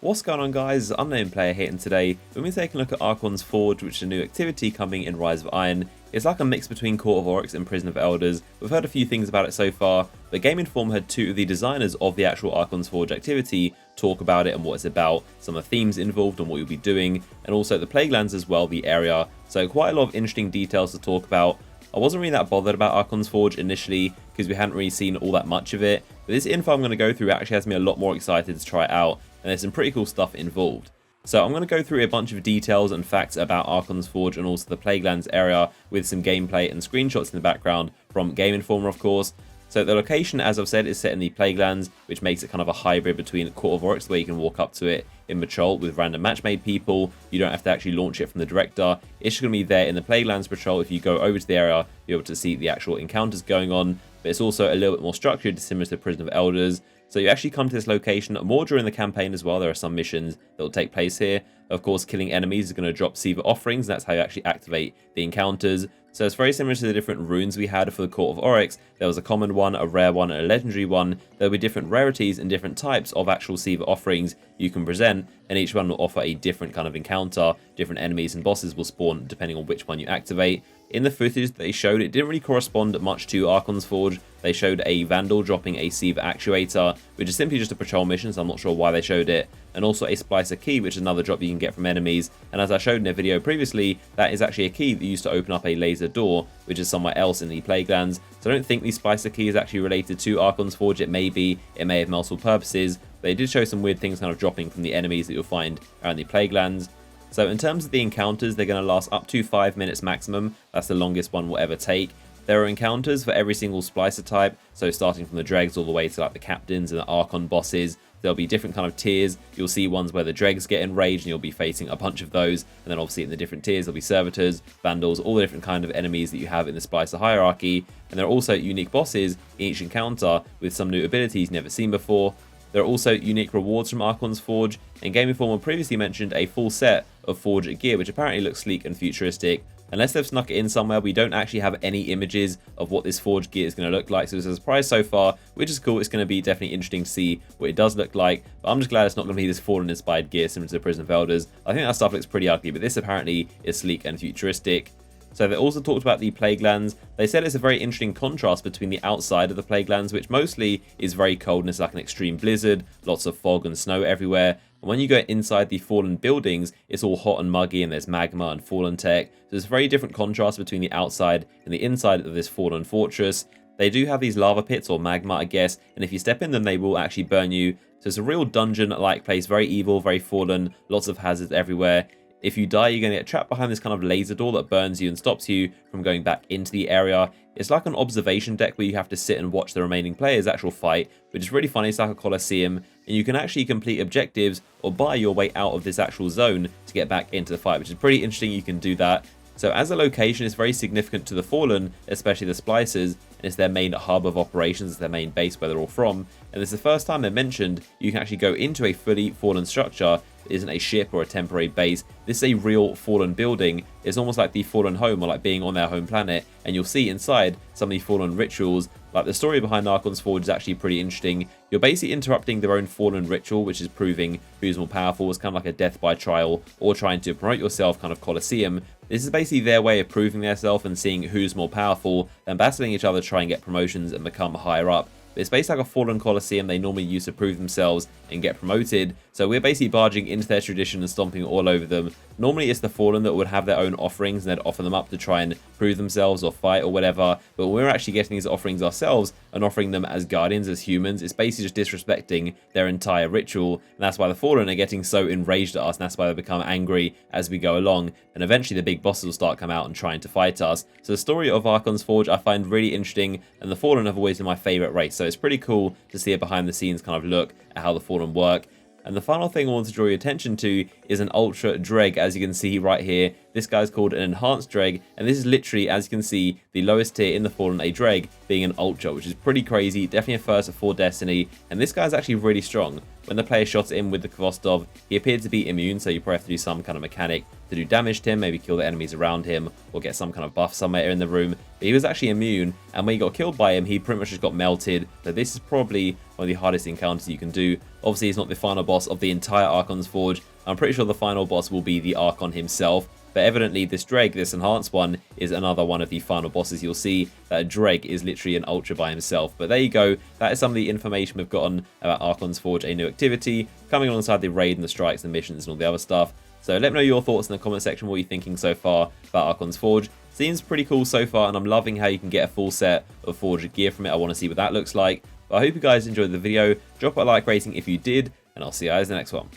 What's going on, guys? Unknown Player here, and today we'll be taking a look at Archons Forge, which is a new activity coming in Rise of Iron. It's like a mix between Court of Oryx and Prison of Elders. We've heard a few things about it so far, but Game Informer had two of the designers of the actual Archons Forge activity talk about it and what it's about, some of the themes involved and what you'll be doing, and also the Plaguelands as well, the area. So quite a lot of interesting details to talk about. I wasn't really that bothered about Archons Forge initially because we hadn't really seen all that much of it, but this info I'm going to go through actually has me a lot more excited to try it out, and there's some pretty cool stuff involved. So I'm going to go through a bunch of details and facts about Archons Forge and also the Plaguelands area with some gameplay and screenshots in the background from Game Informer, of course. So the location, as I've said, is set in the Plaguelands, which makes it kind of a hybrid between Court of Oryx, where you can walk up to it in Patrol with random match-made people. You don't have to actually launch it from the director. It's just going to be there in the Plaguelands Patrol. If you go over to the area, you'll be able to see the actual encounters going on, but it's also a little bit more structured, similar to Prison of Elders. So you actually come to this location more during the campaign as well. There are some missions that will take place here. Of course, killing enemies is going to drop Siva offerings, and that's how you actually activate the encounters. So it's very similar to the different runes we had for the Court of Oryx. There was a common one, a rare one, and a legendary one. There'll be different rarities and different types of actual Siva offerings you can present, and each one will offer a different kind of encounter. Different enemies and bosses will spawn depending on which one you activate. In the footage that they showed, it didn't really correspond much to Archons Forge. They showed a Vandal dropping a Siva actuator, which is simply just a patrol mission, so I'm not sure why they showed it, and also a Splicer key, which is another drop you can get from enemies. And as I showed in a video previously, that is actually a key that used to open up a laser door, which is somewhere else in the Plaguelands. So I don't think the Splicer key is actually related to Archons Forge. It may be, it may have multiple purposes. They did show some weird things kind of dropping from the enemies that you'll find around the Plaguelands. So in terms of the encounters, they're going to last up to 5 minutes maximum. That's the longest one will ever take. There are encounters for every single Splicer type, so starting from the Dregs all the way to like the Captains and the Archon bosses. There'll be different kind of tiers. You'll see ones where the Dregs get enraged and you'll be facing a bunch of those. And then obviously in the different tiers, there'll be Servitors, Vandals, all the different kind of enemies that you have in the Splicer hierarchy. And there are also unique bosses in each encounter with some new abilities never seen before. There are also unique rewards from Archons Forge, and Game Informer previously mentioned a full set of Forge gear, which apparently looks sleek and futuristic. Unless they've snuck it in somewhere, we don't actually have any images of what this Forge gear is going to look like, so it's a surprise so far, which is cool. It's going to be definitely interesting to see what it does look like, but I'm just glad it's not going to be this Fallen-inspired gear similar to the Prison of Elders. I think that stuff looks pretty ugly, but this apparently is sleek and futuristic. So they also talked about the Plaguelands. They said it's a very interesting contrast between the outside of the Plaguelands, which mostly is very cold and it's like an extreme blizzard, lots of fog and snow everywhere. And when you go inside the Fallen buildings, it's all hot and muggy and there's magma and Fallen tech. So there's a very different contrast between the outside and the inside of this Fallen fortress. They do have these lava pits or magma, I guess, and if you step in them, they will actually burn you. So it's a real dungeon-like place, very evil, very fallen, lots of hazards everywhere. If you die, you're going to get trapped behind this kind of laser door that burns you and stops you from going back into the area. It's like an observation deck where you have to sit and watch the remaining players' actual fight, which is really funny. It's like a Colosseum, and you can actually complete objectives or buy your way out of this actual zone to get back into the fight, which is pretty interesting. You can do that. So as a location, it's very significant to the Fallen, especially the Splicers, and it's their main hub of operations, it's their main base where they're all from. And it's the first time they're mentioned you can actually go into a fully Fallen structure. It isn't a ship or a temporary base. This is a real Fallen building. It's almost like the Fallen home, or like being on their home planet, and you'll see inside some of the Fallen rituals. Like the story behind Archons Forge is actually pretty interesting. You're basically interrupting their own Fallen ritual, which is proving who's more powerful. It's kind of like a death by trial or trying to promote yourself kind of Colosseum. This is basically their way of proving themselves and seeing who's more powerful and battling each other to try and get promotions and become higher up. But it's basically like a Fallen Colosseum they normally use to prove themselves and get promoted. So we're basically barging into their tradition and stomping all over them. Normally it's the Fallen that would have their own offerings and they'd offer them up to try and prove themselves or fight or whatever. But when we're actually getting these offerings ourselves and offering them as guardians, as humans, it's basically just disrespecting their entire ritual. And that's why the Fallen are getting so enraged at us, and that's why they become angry as we go along. And eventually the big bosses will start coming out and trying to fight us. So the story of Archons Forge I find really interesting, and the Fallen have always been my favourite race. So it's pretty cool to see a behind the scenes kind of look at how the Fallen work. And the final thing I want to draw your attention to is an Ultra Dreg, as you can see right here. This guy's called an Enhanced Dreg, and this is literally, as you can see, the lowest tier in the Fallen, a Dreg, being an Ultra, which is pretty crazy, definitely a first for Destiny, and this guy's actually really strong. When the player shot him with the Kvostov, he appeared to be immune, so you probably have to do some kind of mechanic to do damage to him, maybe kill the enemies around him, or get some kind of buff somewhere in the room. But he was actually immune, and when he got killed by him, he pretty much just got melted. So this is probably one of the hardest encounters you can do. Obviously, he's not the final boss of the entire Archons Forge. I'm pretty sure the final boss will be the Archon himself. But evidently this Dreg, this enhanced one, is another one of the final bosses. You'll see that Dreg is literally an ultra by himself. But there you go. That is some of the information we've gotten about Archon's Forge, a new activity, coming alongside the raid and the strikes and missions and all the other stuff. So let me know your thoughts in the comment section. What are you thinking so far about Archon's Forge? Seems pretty cool so far, and I'm loving how you can get a full set of Forge gear from it. I want to see what that looks like. But I hope you guys enjoyed the video. Drop a like rating if you did, and I'll see you guys in the next one.